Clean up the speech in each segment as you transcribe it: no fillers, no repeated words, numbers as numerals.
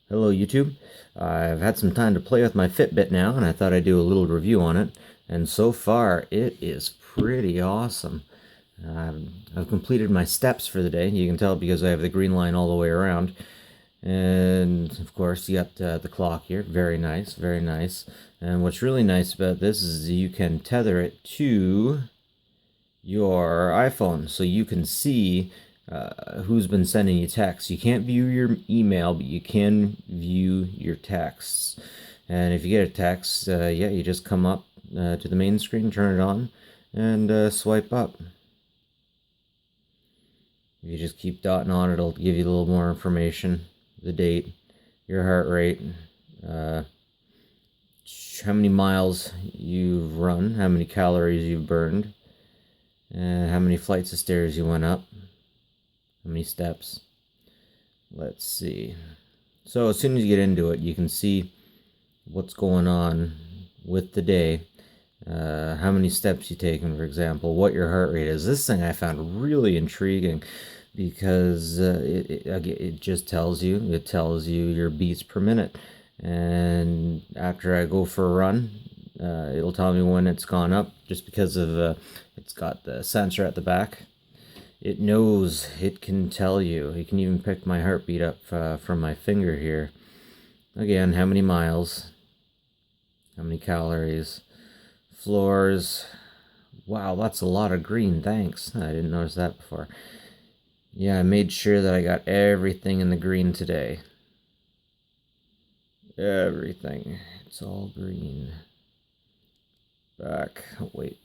Hello YouTube. I've had some time to play with my Fitbit now, and I thought I'd do a little review on it. And so far, it is pretty awesome. I've completed my steps for the day. You can tell because I have the green line all the way around. And of course, you got the clock here. Very nice, very nice. And what's really nice about this is you can tether it to your iPhone so you can see who's been sending you texts. You can't view your email, but you can view your texts. And if you get a text, yeah, you just come up to the main screen, turn it on, and swipe up. If you just keep dotting on, it'll give you a little more information, the date, your heart rate, how many miles you've run, how many calories you've burned, how many flights of stairs you went up, how many steps. Let's see. So as soon as you get into it, you can see what's going on with the day, how many steps you've taken, for example, what your heart rate is. This thing I found really intriguing because it just tells you, your beats per minute. And after I go for a run, it'll tell me when it's gone up, just because of it's got the sensor at the back. It knows, it can tell you. It can even pick my heartbeat up from my finger here. Again, how many miles, how many calories, floors. Wow, that's a lot of green, thanks. I didn't notice that before. Yeah, I made sure that I got everything in the green today. Everything. It's all green. Back. Oh, wait.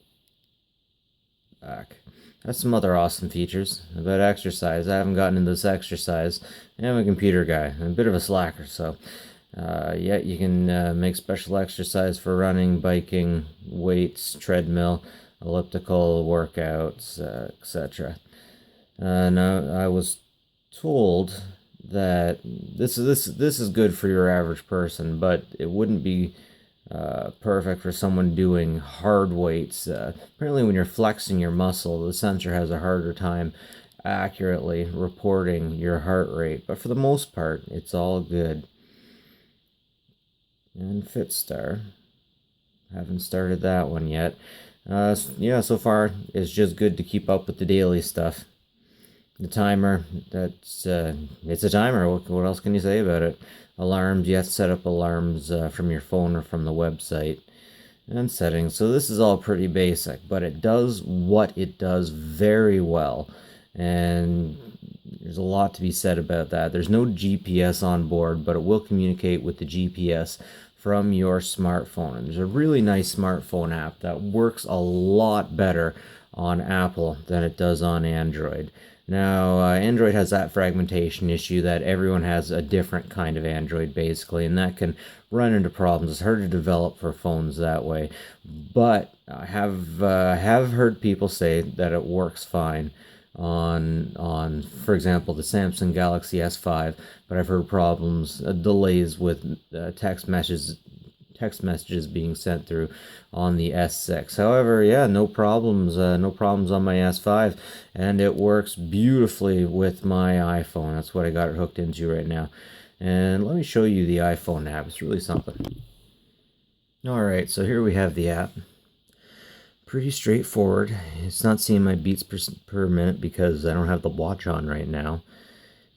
Back. That's some other awesome features about exercise. I haven't gotten into this exercise. I'm a computer guy. I'm a bit of a slacker, so yeah, you can make special exercise for running, biking, weights, treadmill, elliptical workouts, etc. Now, I was told that this is good for your average person, but it wouldn't be perfect for someone doing hard weights. Apparently, when you're flexing your muscle, the sensor has a harder time accurately reporting your heart rate. But for the most part, it's all good. And Fitstar, haven't started that one yet. Yeah, so far it's just good to keep up with the daily stuff. The timer, that's it's a timer. What else can you say about it? Alarms, you have to set up alarms from your phone or from the website. And settings. So this is all pretty basic, but it does what it does very well. And there's a lot to be said about that. There's no GPS on board, but it will communicate with the GPS from your smartphone. And there's a really nice smartphone app that works a lot better on Apple than it does on Android. Now, Android has that fragmentation issue that everyone has a different kind of Android, basically, and that can run into problems. It's hard to develop for phones that way. But I have heard people say that it works fine on for example, the Samsung Galaxy S5, but I've heard problems, delays with text messages being sent through on the S6. However, yeah, no problems on my S5, and it works beautifully with my iPhone. That's what I got it hooked into right now. And let me show you the iPhone app. It's really something. All right, so here we have the app. Pretty straightforward. It's not seeing my beats per minute because I don't have the watch on right now.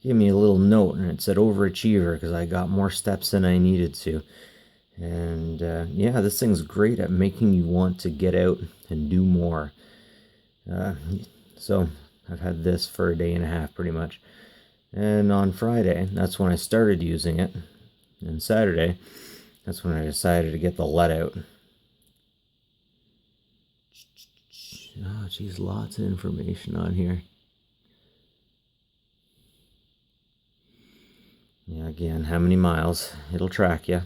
Give me a little note, and it said overachiever because I got more steps than I needed to. And yeah, this thing's great at making you want to get out and do more. So I've had this for a day and a half pretty much. And on Friday, that's when I started using it. And Saturday, that's when I decided to get the let out. Oh, geez, lots of information on here. Yeah, again, how many miles? It'll track you.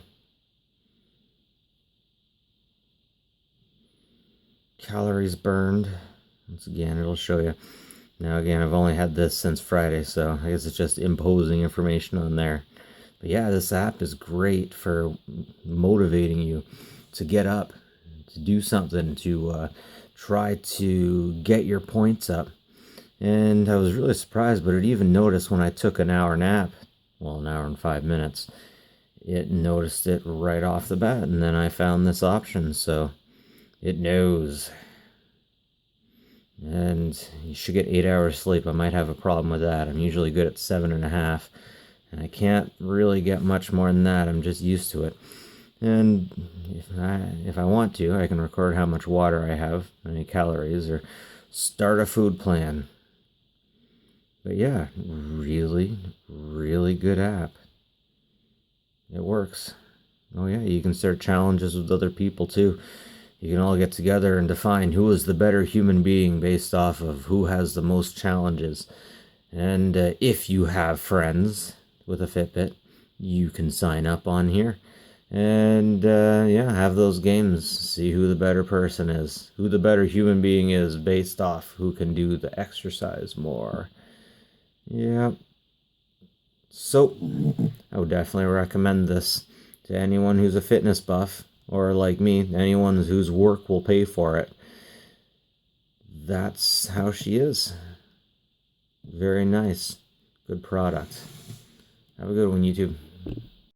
Calories burned. Once again, it'll show you. Now, again, I've only had this since Friday, so I guess it's just imposing information on there. But yeah, this app is great for motivating you to get up, to do something, to try to get your points up. And I was really surprised, but it even noticed when I took an hour nap well, an hour and 5 minutes. It noticed it right off the bat, and then I found this option, so it knows. And you should get 8 hours sleep. I might have a problem with that. I'm usually good at 7.5, and I can't really get much more than that. I'm just used to it. And if I want to, I can record how much water I have, how many calories, or start a food plan. But yeah, really, really good app. It works. Oh yeah, you can start challenges with other people too. You can all get together and define who is the better human being based off of who has the most challenges. And if you have friends with a Fitbit, you can sign up on here. And yeah, have those games. See who the better person is, who the better human being is based off who can do the exercise more. Yeah. So, I would definitely recommend this to anyone who's a fitness buff, or like me, anyone whose work will pay for it. That's how she is. Very nice. Good product. Have a good one, YouTube.